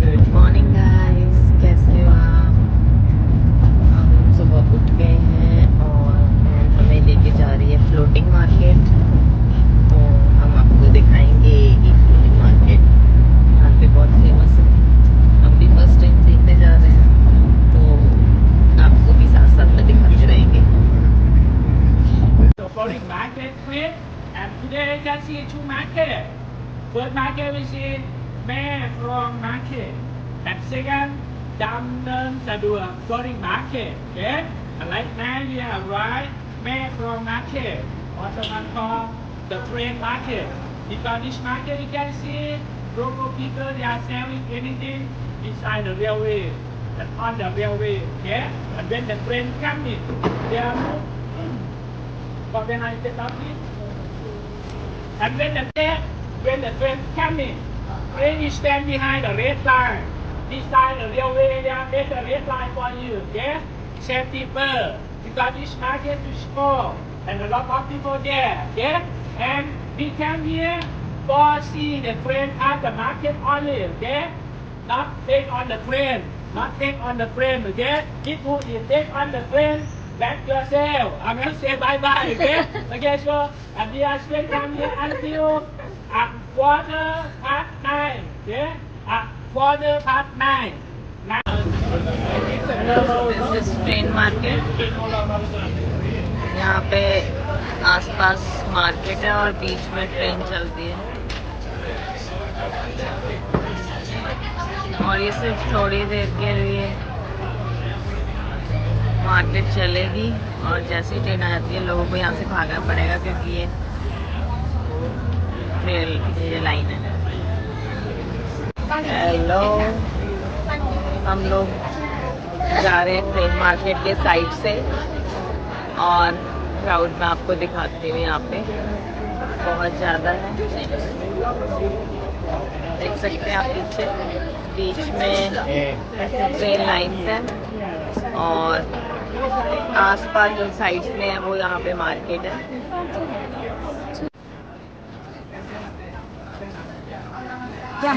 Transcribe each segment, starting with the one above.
Morning guys, कैसे हो आप? हम सुबह उठ गए हैं और हमें लेके जा रही है फ्लोटिंग मार्केट। तो हम आपको दिखाएंगे ये फ्लोटिंग मार्केट, यहाँ पे बहुत फेमस है। हम भी फर्स्ट टाइम देखने जा रहे हैं, तो आपको भी साथ साथ में दिखाते रहेंगे। The floating market place, and today you can see two markets. First market we see Mae Krong market, and second Damnon Sadua floating market. Okay, and right now we have right Mae Krong market, also one called the train market. Because this market you can see local people they are selling anything inside the railway and on the railway. Okay, and when the train come in, they are moved. But when I get up here, and when the train come in, train is stand behind the red line. This side the railway, they are made the red line for you, okay? Safety first, because this market is small, and a lot of people there, okay? And we come here for see the train at the market only, okay? Not take on the train, not take on the train, okay? People is take on the train, back yourself. I'm going to say bye-bye, okay? Okay, so, and we are still come here until at 9:15, okay? At 9:15. This is train market. यहाँ पे आसपास market है और बीच में train चलती है, और ये सिर्फ थोड़ी देर के लिए मार्केट चलेगी, और जैसी ट्रेन आ जाती है लोगों को यहाँ से भागना पड़ेगा, क्योंकि ये लाइन है। हेलो, हम लोग जा रहे हैं ट्रेन मार्केट के साइड से, और क्राउड में आपको दिखाती हूँ। यहाँ पे बहुत ज़्यादा है, देख सकते हैं आप पीछे। बीच में ट्रेन लाइन्स हैं, और आसपास जो साइड्स में है वो यहाँ पे मार्केट है। क्या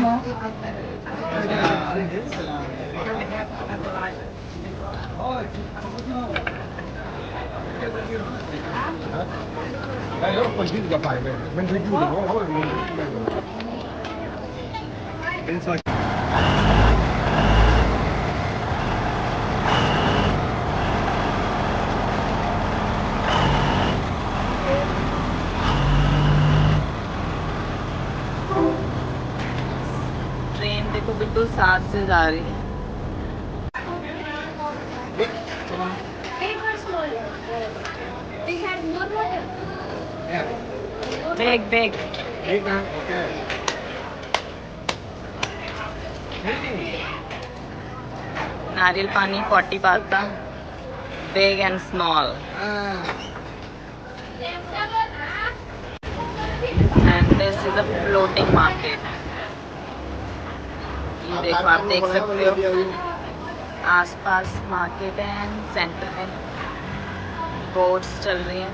ट्रेन देखो बिल्कुल साथ से जा रही है। Big. नारियल पानी 40 पाता, big and small. And this is a floating market. ये देखो, आप देख सकते हो आसपास मार्केट है, सेंटर में बोट्स चल रही हैं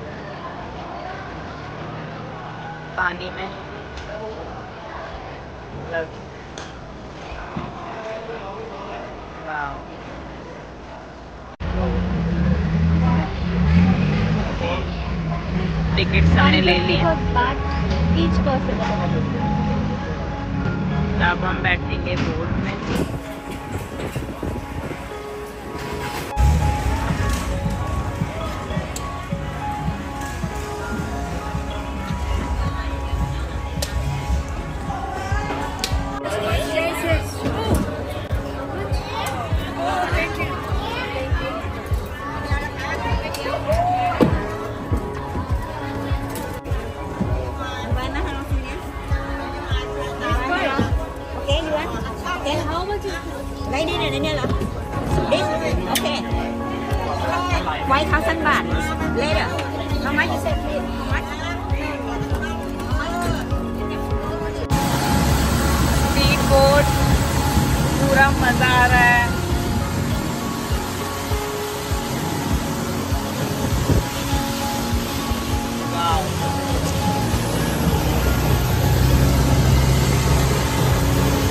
पानी में। वाव, टिकट्स हमने ले लिए। अब हम बैठेंगे बोट में। Lady này nè là this okay 1,000 baht later how much you say please how much speed boat, पूरा मजा आ रहा है।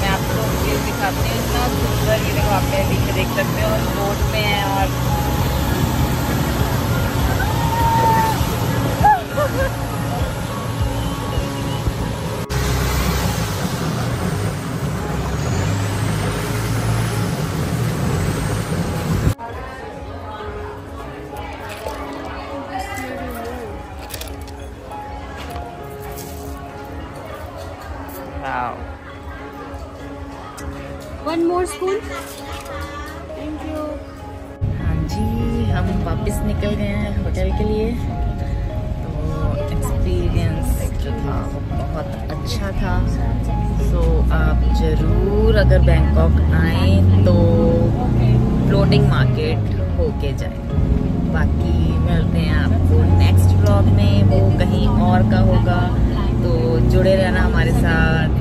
मैं आपको ये दिखाते हैं। कितना सुंदर, ये देखो आप मेरे पीछे देख सकते हो, बोट में है और One more spoon. Thank you. हाँ जी, हम वापस निकल गए हैं होटल के लिए। तो एक्सपीरियंस जो था वो बहुत अच्छा था। सो आप ज़रूर अगर बैंकॉक आए तो फ्लोटिंग मार्केट होके जाए। बाकी मिलते हैं आपको नेक्स्ट व्लॉग में, वो कहीं और का होगा, तो जुड़े रहना हमारे साथ।